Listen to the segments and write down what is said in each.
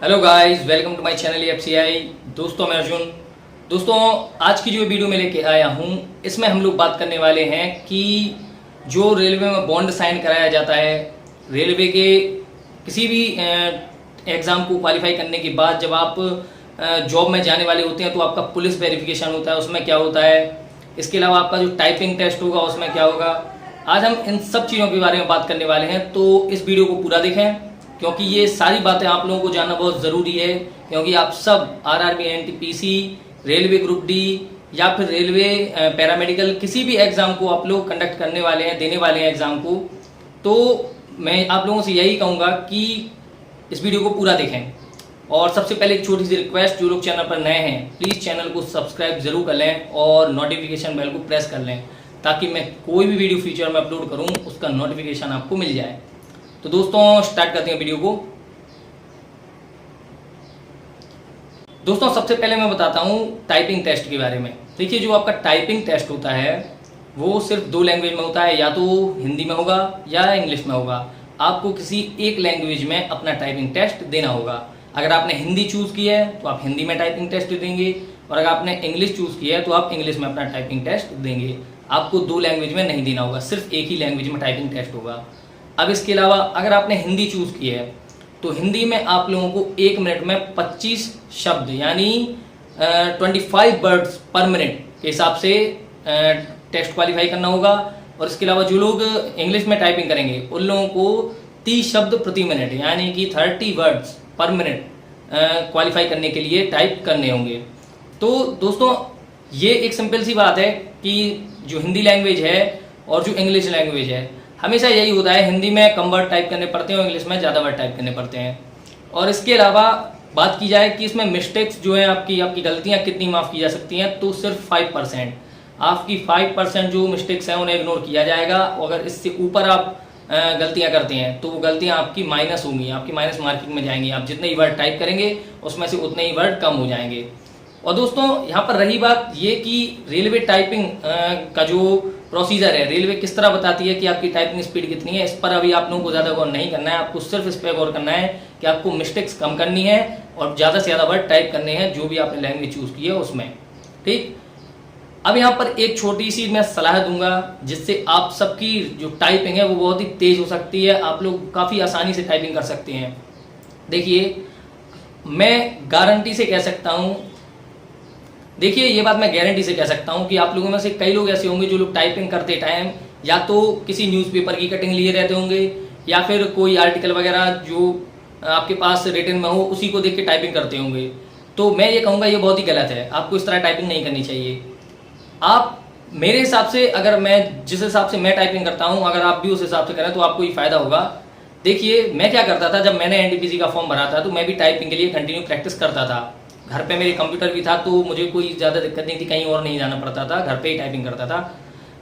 Hello guys, welcome to my channel FCI. दोस्तों मैं अर्जुन। दोस्तों आज की जो वीडियो में लेके आया हूँ इसमें हम लोग बात करने वाले हैं कि जो रेलवे में बॉन्ड साइन कराया जाता है, रेलवे के किसी भी एग्ज़ाम को क्वालिफाई करने के बाद जब आप जॉब में जाने वाले होते हैं तो आपका पुलिस वेरिफिकेशन होता है, उसमें क्या होता है। इसके अलावा आपका जो टाइपिंग टेस्ट होगा उसमें क्या होगा। आज हम इन सब चीज़ों के बारे में बात करने वाले हैं, तो इस वीडियो को पूरा देखें क्योंकि ये सारी बातें आप लोगों को जानना बहुत ज़रूरी है। क्योंकि आप सब RRB, NTPC, railway group D या फिर रेलवे पैरामेडिकल किसी भी एग्ज़ाम को आप लोग कंडक्ट करने वाले हैं, देने वाले हैं एग्ज़ाम को, तो मैं आप लोगों से यही कहूँगा कि इस वीडियो को पूरा देखें। और सबसे पहले एक छोटी सी रिक्वेस्ट, जो लोग चैनल पर नए हैं प्लीज़ चैनल को सब्सक्राइब जरूर कर लें और नोटिफिकेशन बेल को प्रेस कर लें ताकि मैं कोई भी वीडियो फ्यूचर में अपलोड करूँ उसका नोटिफिकेशन आपको मिल जाए। तो दोस्तों स्टार्ट करते हैं वीडियो को। दोस्तों सबसे पहले मैं बताता हूं टाइपिंग टेस्ट के बारे में। देखिए जो आपका टाइपिंग टेस्ट होता है वो सिर्फ दो लैंग्वेज में होता है, या तो हिंदी में होगा या इंग्लिश में होगा। आपको किसी एक लैंग्वेज में अपना टाइपिंग टेस्ट देना होगा। अगर आपने हिंदी चूज की है तो आप हिंदी में टाइपिंग टेस्ट देंगे, और अगर आपने इंग्लिश चूज किया है तो आप इंग्लिश में अपना टाइपिंग टेस्ट देंगे। आपको दो लैंग्वेज में नहीं देना होगा, सिर्फ एक ही लैंग्वेज में टाइपिंग टेस्ट होगा। अब इसके अलावा अगर आपने हिंदी चूज की है तो हिंदी में आप लोगों को 1 मिनट में 25 शब्द यानी 25 वर्ड्स पर मिनट के हिसाब से टेस्ट क्वालिफाई करना होगा। और इसके अलावा जो लोग इंग्लिश में टाइपिंग करेंगे उन लोगों को 30 शब्द प्रति मिनट यानी कि 30 वर्ड्स पर मिनट क्वालिफाई करने के लिए टाइप करने होंगे। तो दोस्तों ये एक सिंपल सी बात है कि जो हिंदी लैंग्वेज है और जो इंग्लिश लैंग्वेज है हमेशा यही होता है, हिंदी में कम वर्ड टाइप करने पड़ते हैं और इंग्लिश में ज़्यादा वर्ड टाइप करने पड़ते हैं। और इसके अलावा बात की जाए कि इसमें मिस्टेक्स जो है आपकी गलतियां कितनी माफ़ की जा सकती हैं, तो सिर्फ 5%। आपकी 5% जो मिस्टेक्स हैं उन्हें इग्नोर किया जाएगा। और अगर इससे ऊपर आप गलतियां करते हैं तो वो गलतियां आपकी माइनस होंगी, आपकी माइनस मार्किंग में जाएंगी। आप जितने ही वर्ड टाइप करेंगे उसमें से उतने ही वर्ड कम हो जाएंगे। और दोस्तों यहाँ पर रही बात ये कि रेलवे टाइपिंग का जो प्रोसीजर है, रेलवे किस तरह बताती है कि आपकी टाइपिंग स्पीड कितनी है, इस पर अभी आप लोगों को ज़्यादा गौर नहीं करना है। आपको सिर्फ इस पर गौर करना है कि आपको मिस्टेक्स कम करनी है और ज़्यादा से ज़्यादा वर्ड टाइप करने हैं जो भी आपने लैंग्वेज चूज़ की है उसमें। ठीक, अब यहाँ पर एक छोटी सी मैं सलाह दूंगा जिससे आप सबकी जो टाइपिंग है वो बहुत ही तेज़ हो सकती है। आप लोग काफ़ी आसानी से टाइपिंग कर सकते हैं। देखिए मैं गारंटी से कह सकता हूँ, देखिए ये बात मैं गारंटी से कह सकता हूं कि आप लोगों में से कई लोग ऐसे होंगे जो लोग टाइपिंग करते टाइम या तो किसी न्यूज़पेपर की कटिंग लिए रहते होंगे या फिर कोई आर्टिकल वगैरह जो आपके पास रिटन में हो उसी को देख के टाइपिंग करते होंगे। तो मैं ये कहूँगा ये बहुत ही गलत है, आपको इस तरह टाइपिंग नहीं करनी चाहिए। आप मेरे हिसाब से, अगर मैं जिस हिसाब से मैं टाइपिंग करता हूँ अगर आप भी उस हिसाब से करें तो आपको ये फ़ायदा होगा। देखिए मैं क्या करता था, जब मैंने एनटीपीसी का फॉर्म भरा था तो मैं भी टाइपिंग के लिए कंटिन्यू प्रैक्टिस करता था। घर पे मेरे कंप्यूटर भी था तो मुझे कोई ज़्यादा दिक्कत नहीं थी, कहीं और नहीं जाना पड़ता था, घर पे ही टाइपिंग करता था।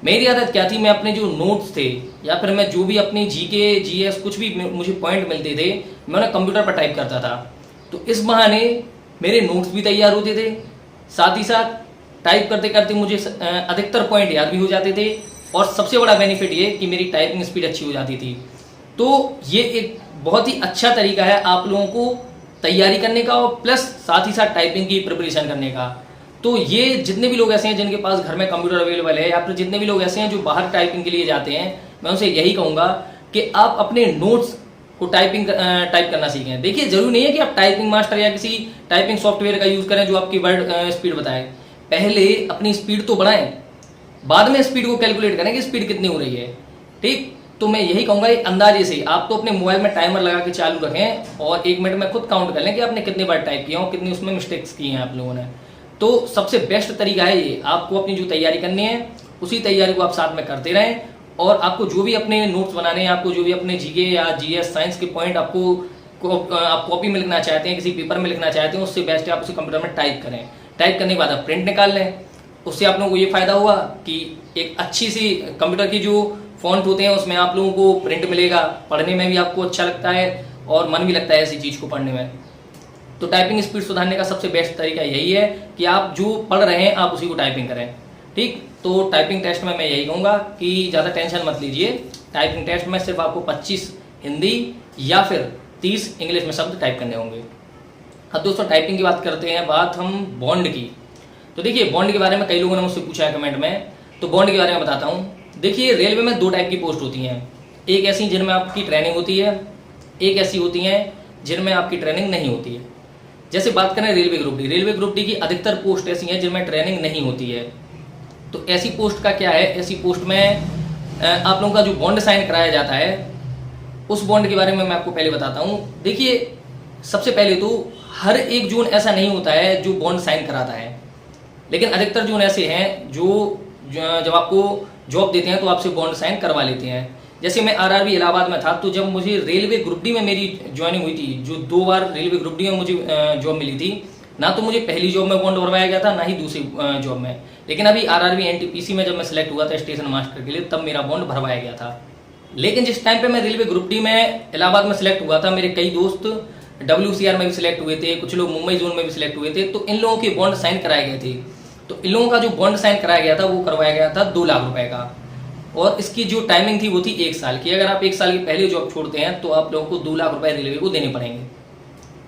मेरी आदत क्या थी, मैं अपने जो नोट्स थे या फिर मैं जो भी अपनी जीके जीएस कुछ भी मुझे पॉइंट मिलते थे मैं उन्हें कंप्यूटर पर टाइप करता था। तो इस बहाने मेरे नोट्स भी तैयार होते थे, साथ ही साथ टाइप करते करते मुझे अधिकतर पॉइंट याद भी हो जाते थे। और सबसे बड़ा बेनिफिट ये कि मेरी टाइपिंग स्पीड अच्छी हो जाती थी। तो ये एक बहुत ही अच्छा तरीका है आप लोगों को तैयारी करने का और प्लस साथ ही साथ टाइपिंग की प्रिपरेशन करने का। तो ये जितने भी लोग ऐसे हैं जिनके पास घर में कंप्यूटर अवेलेबल है या फिर जितने भी लोग ऐसे हैं जो बाहर टाइपिंग के लिए जाते हैं, मैं उनसे यही कहूँगा कि आप अपने नोट्स को टाइप करना सीखें। देखिए जरूरी नहीं है कि आप टाइपिंग मास्टर या किसी टाइपिंग सॉफ्टवेयर का यूज़ करें जो आपकी वर्ड स्पीड बताए। पहले अपनी स्पीड तो बढ़ाएं, बाद में स्पीड को कैलकुलेट करें कि स्पीड कितनी हो रही है। ठीक, तो मैं यही कहूँगा एक अंदाजे से आप तो अपने मोबाइल में टाइमर लगा के चालू रखें और 1 मिनट में खुद काउंट कर लें कि आपने कितने बार टाइप किया और कितनी उसमें मिस्टेक्स की हैं आप लोगों ने। तो सबसे बेस्ट तरीका है ये, आपको अपनी जो तैयारी करनी है उसी तैयारी को आप साथ में करते रहें। और आपको जो भी अपने नोट्स बनाने हैं, आपको जो भी अपने जीके या जीएस साइंस के पॉइंट आप कॉपी में लिखना चाहते हैं, किसी पेपर में लिखना चाहते हैं, उससे बेस्ट है आप उसे कंप्यूटर में टाइप करें। टाइप करने के बाद आप प्रिंट निकाल लें। उससे आप लोगों को ये फ़ायदा हुआ कि एक अच्छी सी कंप्यूटर की जो फ़ॉन्ट होते हैं उसमें आप लोगों को प्रिंट मिलेगा, पढ़ने में भी आपको अच्छा लगता है और मन भी लगता है ऐसी चीज़ को पढ़ने में। तो टाइपिंग स्पीड सुधारने का सबसे बेस्ट तरीका यही है कि आप जो पढ़ रहे हैं आप उसी को टाइपिंग करें। ठीक, तो टाइपिंग टेस्ट में मैं यही कहूँगा कि ज़्यादा टेंशन मत लीजिए। टाइपिंग टेस्ट में सिर्फ आपको 25 हिंदी या फिर 30 इंग्लिश में शब्द टाइप करने होंगे। अब दोस्तों टाइपिंग की बात करते हैं, बात हम बॉन्ड की। तो देखिए बॉन्ड के बारे में कई लोगों ने मुझसे पूछा है कमेंट में, तो बॉन्ड के बारे में बताता हूँ। देखिए रेलवे में दो टाइप की पोस्ट होती हैं, एक ऐसी जिनमें आपकी ट्रेनिंग होती है, एक ऐसी होती हैं जिनमें आपकी ट्रेनिंग नहीं होती है। जैसे बात करें रेलवे ग्रुप डी की अधिकतर पोस्ट ऐसी हैं जिनमें ट्रेनिंग नहीं होती है। तो ऐसी पोस्ट का क्या है, ऐसी पोस्ट में आप लोगों का जो बॉन्ड साइन कराया जाता है, उस बॉन्ड के बारे में मैं आपको पहले बताता हूँ। देखिए सबसे पहले तो हर एक जून ऐसा नहीं होता है जो बॉन्ड साइन कराता है, लेकिन अधिकतर जून ऐसे हैं जो जब आपको जॉब देते हैं तो आपसे बॉन्ड साइन करवा लेते हैं। जैसे मैं आरआरबी इलाहाबाद में था, तो जब मुझे रेलवे ग्रुप डी में मेरी ज्वाइनिंग हुई थी, जो 2 बार रेलवे ग्रुप डी में मुझे जॉब मिली थी, ना तो मुझे पहली जॉब में बॉन्ड भरवाया गया था, ना ही दूसरी जॉब में। लेकिन अभी आरआरबी एनटीपीसी में जब मैं सिलेक्ट हुआ था स्टेशन मास्टर के लिए, तब मेरा बॉन्ड भरवाया गया था। लेकिन जिस टाइम पे मैं रेलवे ग्रुप डी में इलाहाबाद में सिलेक्ट हुआ था, मेरे कई दोस्त WCR में भी सिलेक्ट हुए थे, कुछ लोग मुंबई जोन में भी सिलेक्ट हुए थे, तो इन लोगों के बॉन्ड साइन कराए गए थे। तो इन लोगों का जो बॉन्ड साइन कराया गया था वो करवाया गया था 2 लाख रुपए का, और इसकी जो टाइमिंग थी वो थी 1 साल की। अगर आप 1 साल की पहले जॉब छोड़ते हैं तो आप लोगों को 2 लाख रुपए रेलवे को देने पड़ेंगे।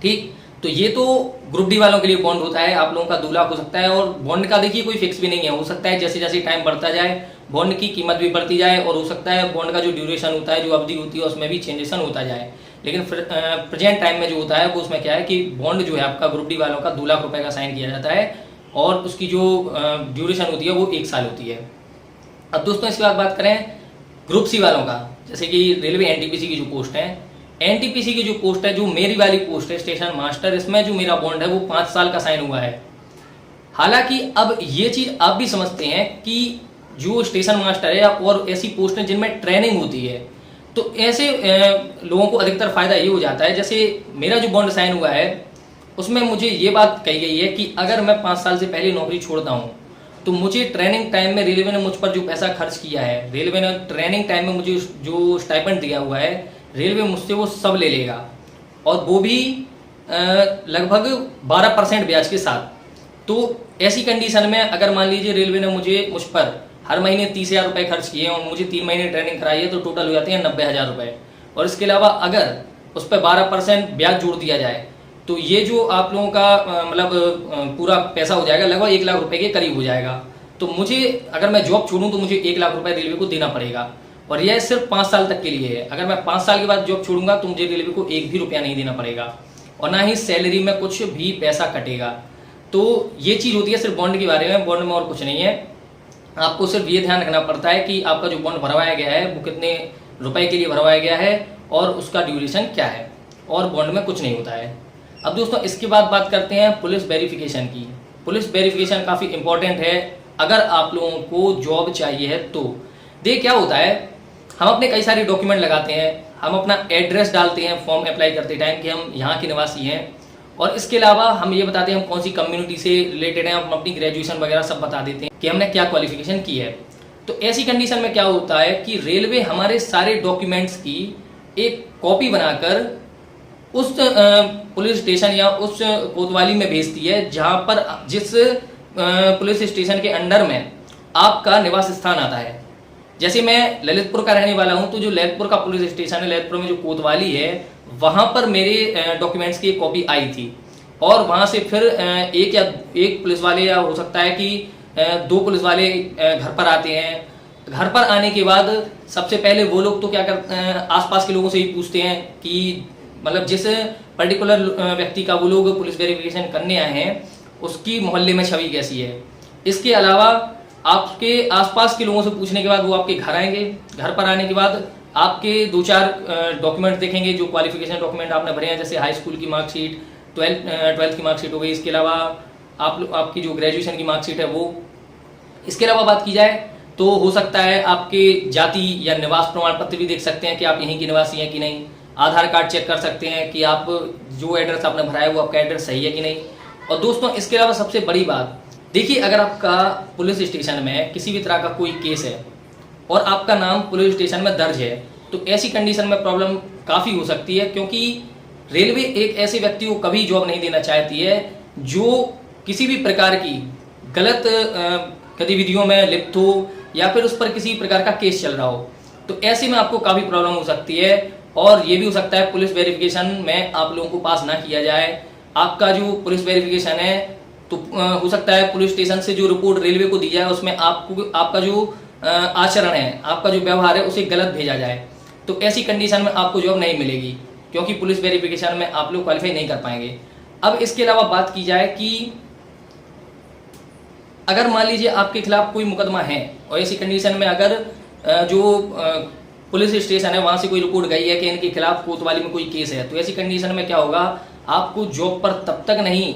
ठीक, तो ये तो ग्रुप डी वालों के लिए बॉन्ड होता है, आप लोगों का 2 लाख हो सकता है। और बॉन्ड का देखिए कोई फिक्स भी नहीं है, हो सकता है जैसे जैसे टाइम बढ़ता जाए बॉन्ड की कीमत भी बढ़ती जाए, और हो सकता है बॉन्ड का जो ड्यूरेशन होता है, जो अवधि होती है, उसमें भी चेंजेसन होता जाए। लेकिन प्रेजेंट टाइम में जो होता है वो उसमें क्या है कि बॉन्ड जो है आपका ग्रुप डी वालों का 2 लाख रुपए का साइन किया जाता है, और उसकी जो ड्यूरेशन होती है वो 1 साल होती है। अब दोस्तों इसके बाद बात करें ग्रुप सी वालों का, जैसे कि रेलवे एनटीपीसी की जो पोस्ट है, एनटीपीसी की जो पोस्ट है, जो मेरी वाली पोस्ट है स्टेशन मास्टर, इसमें जो मेरा बॉन्ड है वो 5 साल का साइन हुआ है। हालांकि अब ये चीज आप भी समझते हैं कि जो स्टेशन मास्टर है और ऐसी पोस्ट है जिनमें ट्रेनिंग होती है, तो ऐसे लोगों को अधिकतर फायदा ये हो जाता है। जैसे मेरा जो बॉन्ड साइन हुआ है उसमें मुझे ये बात कही गई है कि अगर मैं 5 साल से पहले नौकरी छोड़ता हूँ तो मुझे ट्रेनिंग टाइम में रेलवे ने मुझ पर जो पैसा खर्च किया है, रेलवे ने ट्रेनिंग टाइम में मुझे जो स्टाइपेंड दिया हुआ है, रेलवे मुझसे वो सब ले लेगा, और वो भी लगभग 12% ब्याज के साथ। तो ऐसी कंडीशन में अगर मान लीजिए रेलवे ने मुझ पर हर महीने 30,000 रुपये खर्च किए और मुझे 3 महीने ट्रेनिंग कराई है, तो टोटल हो जाते हैं 90,000 रुपये। और इसके अलावा अगर उस पर 12% ब्याज जोड़ दिया जाए तो ये जो आप लोगों का मतलब पूरा पैसा हो जाएगा, लगभग 1 लाख रुपए के करीब हो जाएगा। तो मुझे अगर मैं जॉब छोड़ूं तो मुझे 1 लाख रुपए रेलवे को देना पड़ेगा, और यह सिर्फ 5 साल तक के लिए है। अगर मैं 5 साल के बाद जॉब छोड़ूंगा तो मुझे रेलवे को 1 भी रुपया नहीं देना पड़ेगा, और ना ही सैलरी में कुछ भी पैसा कटेगा। तो ये चीज़ होती है सिर्फ बॉन्ड के बारे में, बॉन्ड में और कुछ नहीं है। आपको सिर्फ ये ध्यान रखना पड़ता है कि आपका जो बॉन्ड भरवाया गया है वो कितने रुपए के लिए भरवाया गया है और उसका ड्यूरेशन क्या है, और बॉन्ड में कुछ नहीं होता है। अब दोस्तों इसके बाद बात करते हैं पुलिस वेरिफिकेशन की। पुलिस वेरिफिकेशन काफ़ी इंपॉर्टेंट है अगर आप लोगों को जॉब चाहिए है तो। देख क्या होता है, हम अपने कई सारे डॉक्यूमेंट लगाते हैं, हम अपना एड्रेस डालते हैं फॉर्म अप्लाई करते टाइम कि हम यहाँ के निवासी हैं, और इसके अलावा हम ये बताते हैं हम कौन सी कम्युनिटी से रिलेटेड हैं, हम अपनी ग्रेजुएशन वगैरह सब बता देते हैं कि हमने क्या क्वालिफिकेशन की है। तो ऐसी कंडीशन में क्या होता है कि रेलवे हमारे सारे डॉक्यूमेंट्स की एक कॉपी बनाकर उस पुलिस स्टेशन या उस कोतवाली में भेजती है जहां पर जिस पुलिस स्टेशन के अंडर में आपका निवास स्थान आता है। जैसे मैं ललितपुर का रहने वाला हूं, तो जो ललितपुर का पुलिस स्टेशन है, ललितपुर में जो कोतवाली है, वहां पर मेरे डॉक्यूमेंट्स की एक कॉपी आई थी, और वहां से फिर एक पुलिस वाले, या हो सकता है कि 2 पुलिस वाले घर पर आते हैं। घर पर आने के बाद सबसे पहले वो लोग तो क्या करते हैं, आसपास के लोगों से ही पूछते हैं कि मतलब जिस पर्टिकुलर व्यक्ति का वो लोग पुलिस वेरिफिकेशन करने आए हैं उसकी मोहल्ले में छवि कैसी है। इसके अलावा आपके आसपास के लोगों से पूछने के बाद वो आपके घर आएंगे। घर पर आने के बाद आपके 2-4 डॉक्यूमेंट देखेंगे, जो क्वालिफिकेशन डॉक्यूमेंट आपने भरे हैं, जैसे हाई स्कूल की मार्कशीट, 12th की मार्कशीट हो गई, इसके अलावा आपकी जो ग्रेजुएशन की मार्कशीट है वो। इसके अलावा बात की जाए तो हो सकता है आपके जाति या निवास प्रमाण पत्र भी देख सकते हैं कि आप यहीं के निवासी हैं कि नहीं। आधार कार्ड चेक कर सकते हैं कि आप जो एड्रेस आपने भरा है वो आपका एड्रेस सही है कि नहीं। और दोस्तों इसके अलावा सबसे बड़ी बात, देखिए अगर आपका पुलिस स्टेशन में किसी भी तरह का कोई केस है और आपका नाम पुलिस स्टेशन में दर्ज है, तो ऐसी कंडीशन में प्रॉब्लम काफ़ी हो सकती है, क्योंकि रेलवे एक ऐसे व्यक्ति को कभी जॉब नहीं देना चाहती है जो किसी भी प्रकार की गलत गतिविधियों में लिप्त हो या फिर उस पर किसी प्रकार का केस चल रहा हो। तो ऐसे में आपको काफ़ी प्रॉब्लम हो सकती है, और ये भी हो सकता है पुलिस वेरिफिकेशन में आप लोगों को पास ना किया जाए। आपका जो पुलिस वेरिफिकेशन है तो हो सकता है पुलिस स्टेशन से जो रिपोर्ट रेलवे को दी जाए उसमें आपका जो आचरण है, आपका जो व्यवहार है उसे गलत भेजा जाए, तो ऐसी कंडीशन में आपको जॉब नहीं मिलेगी, क्योंकि पुलिस वेरिफिकेशन में आप लोग क्वालिफाई नहीं कर पाएंगे। अब इसके अलावा बात की जाए कि अगर मान लीजिए आपके खिलाफ कोई मुकदमा है और ऐसी कंडीशन में अगर जो पुलिस स्टेशन है वहां से कोई रिपोर्ट गई है कि इनके खिलाफ कोतवाली में कोई केस है, तो ऐसी कंडीशन में क्या होगा, आपको जॉब पर तब तक नहीं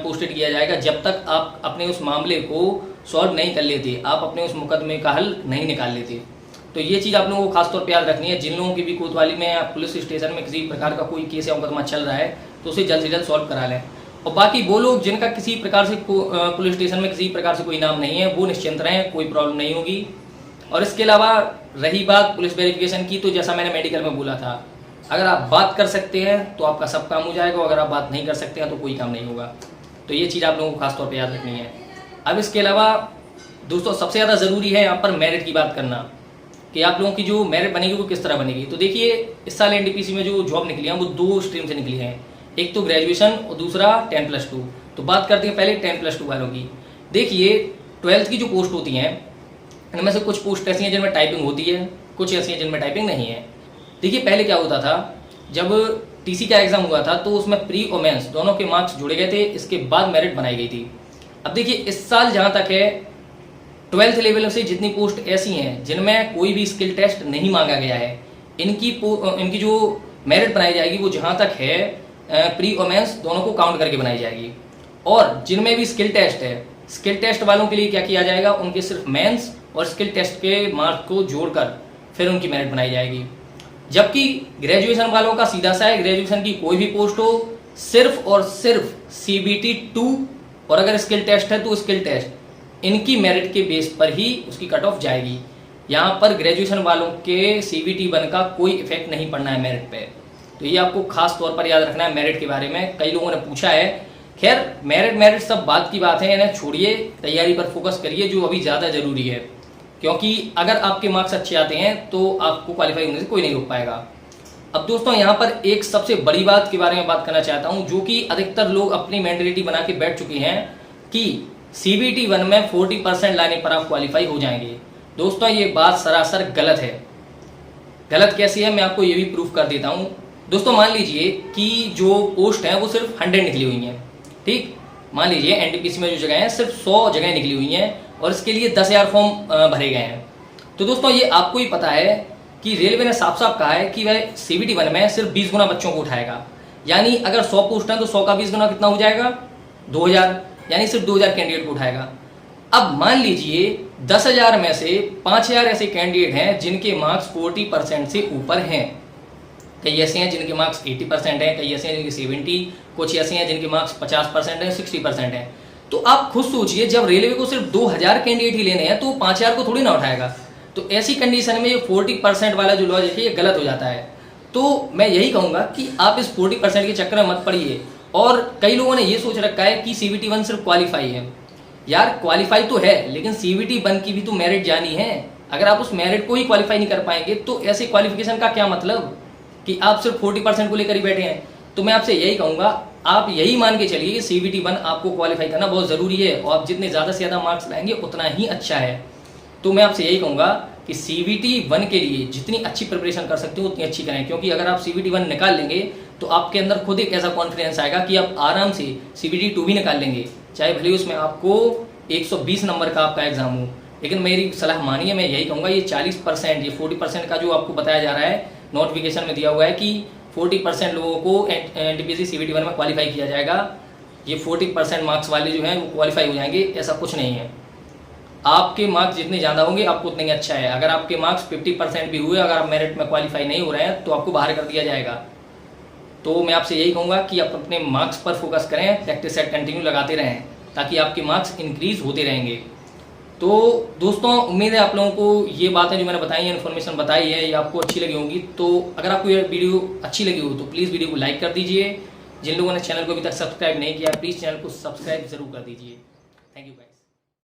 पोस्टेड किया जाएगा जब तक आप अपने उस मामले को सॉल्व नहीं कर लेते, आप अपने उस मुकदमे का हल नहीं निकाल लेते। तो ये चीज़ आप लोगों को खासतौर पर याद रखनी है। जिन लोगों की भी कोतवाली में या पुलिस स्टेशन में किसी प्रकार का कोई केस या मुकदमा चल रहा है तो उसे जल्द से जल्द सॉल्व करा लें। और बाकी वो लोग जिनका किसी प्रकार से पुलिस स्टेशन में किसी प्रकार से कोई नाम नहीं है वो निश्चिंत रहें, कोई प्रॉब्लम नहीं होगी। और इसके अलावा रही बात पुलिस वेरिफिकेशन की, तो जैसा मैंने मेडिकल में बोला था, अगर आप बात कर सकते हैं तो आपका सब काम हो जाएगा, अगर आप बात नहीं कर सकते हैं तो कोई काम नहीं होगा। तो ये चीज़ आप लोगों को खासतौर पर याद रखनी है। अब इसके अलावा दोस्तों सबसे ज़्यादा ज़रूरी है यहाँ पर मेरिट की बात करना, कि आप लोगों की जो मेरिट बनेगी वो किस तरह बनेगी। तो देखिए इस साल एनटीपीसी में जो जॉब निकली है वो 2 स्ट्रीम से निकली है, एक तो ग्रेजुएशन और दूसरा 10+2। तो बात करते हैं पहले 10+2 वालों की। देखिए 12th की जो पोस्ट होती हैं इनमें से कुछ पोस्ट ऐसी हैं जिनमें टाइपिंग होती है, कुछ ऐसी हैं जिनमें टाइपिंग नहीं है। देखिए पहले क्या होता था, जब टीसी का एग्जाम हुआ था तो उसमें प्री और मेंस दोनों के मार्क्स जोड़े गए थे, इसके बाद मेरिट बनाई गई थी। अब देखिए इस साल जहाँ तक है 12th लेवल से जितनी पोस्ट ऐसी हैं जिनमें कोई भी स्किल टेस्ट नहीं मांगा गया है, इनकी जो मेरिट बनाई जाएगी वो जहाँ तक है प्री और मेंस दोनों को काउंट करके बनाई जाएगी। और जिनमें भी स्किल टेस्ट है, स्किल टेस्ट वालों के लिए क्या किया जाएगा, उनके सिर्फ मेंस और स्किल टेस्ट के मार्क्स को जोड़कर फिर उनकी मेरिट बनाई जाएगी। जबकि ग्रेजुएशन वालों का सीधा सा है, ग्रेजुएशन की कोई भी पोस्ट हो सिर्फ और सिर्फ CBT 2 और अगर स्किल टेस्ट है तो स्किल टेस्ट, इनकी मेरिट के बेस पर ही उसकी कट ऑफ जाएगी। यहाँ पर ग्रेजुएशन वालों के CBT 1 का कोई इफेक्ट नहीं पड़ना है मेरिट पे। तो ये आपको खास तौर पर याद रखना है मेरिट के बारे में। कई लोगों ने पूछा है, खैर मेरिट सब बात की बात है, इन्हें छोड़िए, तैयारी पर फोकस करिए जो अभी ज़्यादा जरूरी है, क्योंकि अगर आपके मार्क्स अच्छे आते हैं तो आपको क्वालिफाई होने से कोई नहीं रोक पाएगा। अब दोस्तों यहाँ पर एक सबसे बड़ी बात के बारे में बात करना चाहता हूँ, जो कि अधिकतर लोग अपनी मेंटलिटी बना के बैठ चुके हैं कि CBT 1 में 40% लाने पर आप क्वालिफाई हो जाएंगे। दोस्तों ये बात सरासर गलत है। गलत कैसी है मैं आपको ये भी प्रूफ कर देता हूँ। दोस्तों मान लीजिए कि जो पोस्ट है वो सिर्फ 100 निकली हुई हैं, ठीक, मान लीजिए एनटीपीसी में जो जगह है सिर्फ 100 जगह निकली हुई हैं और इसके लिए 10,000 फॉर्म भरे गए हैं। तो दोस्तों ये आपको ही पता है कि रेलवे ने साफ साफ कहा है कि वह CBT 1 में सिर्फ 20 गुना बच्चों को उठाएगा, यानी अगर 100 पोस्ट हैं तो 100 का 20 गुना कितना हो जाएगा, 2,000, यानी सिर्फ 2,000 कैंडिडेट को उठाएगा। अब मान लीजिए 10,000 में से 5,000 ऐसे कैंडिडेट हैं जिनके मार्क्स 40% से ऊपर हैं। कई ऐसे हैं जिनके मार्क्स 80% हैं, कई ऐसे हैं जिनके 70, कुछ ऐसे हैं जिनके मार्क्स 50% हैं, 60% हैं। तो आप खुद सोचिए, जब रेलवे को सिर्फ 2,000 कैंडिडेट ही लेने हैं तो 5,000 को थोड़ी ना उठाएगा। तो ऐसी कंडीशन में ये 40% वाला जो लॉजिक है ये गलत हो जाता है। तो मैं यही कहूँगा कि आप इस 40% के चक्कर में मत पड़िए। और कई लोगों ने ये सोच रखा है कि CBT 1 सिर्फ क्वालिफाई है। यार क्वालिफाई तो है, लेकिन CBT 1 की भी तो मेरिट जानी है। अगर आप उस मेरिट को ही क्वालिफाई नहीं कर पाएंगे तो ऐसे क्वालिफिकेशन का क्या मतलब कि आप सिर्फ 40% को लेकर ही बैठे हैं। तो मैं आपसे यही कहूँगा, आप यही मान के चलिए कि CBT 1 आपको क्वालिफाई करना बहुत ज़रूरी है और आप जितने ज़्यादा से ज़्यादा मार्क्स लाएंगे उतना ही अच्छा है। तो मैं आपसे यही कहूँगा कि CBT 1 के लिए जितनी अच्छी प्रिपरेशन कर सकते हो उतनी अच्छी करें, क्योंकि अगर आप CBT 1 निकाल लेंगे तो आपके अंदर खुद एक ऐसा कॉन्फिडेंस आएगा कि आप आराम से CBT 2 भी निकाल लेंगे, चाहे भले उसमें आपको 120 नंबर का आपका एग्जाम हो। लेकिन मेरी सलाह मानिए, मैं यही कहूँगा ये 40%, ये 40% का जो आपको बताया जा रहा है, नोटिफिकेशन में दिया हुआ है कि 40% लोगों को एनटीपीसी CBT 1 में क्वालिफाई किया जाएगा, ये 40% मार्क्स वाले जो हैं वो क्वालिफाई हो जाएंगे, ऐसा कुछ नहीं है। आपके मार्क्स जितने ज़्यादा होंगे आपको उतने ही अच्छा है। अगर आपके मार्क्स 50% भी हुए, अगर आप मेरिट में क्वालिफाई नहीं हो रहे हैं तो आपको बाहर कर दिया जाएगा। तो मैं आपसे यही कहूँगा कि आप अपने मार्क्स पर फोकस करें, प्रैक्टिस सेट कंटिन्यू लगाते रहें ताकि आपके मार्क्स इंक्रीज होते रहेंगे। तो दोस्तों उम्मीद है आप लोगों को ये बातें जो मैंने बताई है, इन्फॉर्मेशन बताई है, ये आपको अच्छी लगी होंगी। तो अगर आपको ये वीडियो अच्छी लगी हो तो प्लीज़ वीडियो को लाइक कर दीजिए। जिन लोगों ने चैनल को अभी तक सब्सक्राइब नहीं किया प्लीज़ चैनल को सब्सक्राइब जरूर कर दीजिए। Thank you.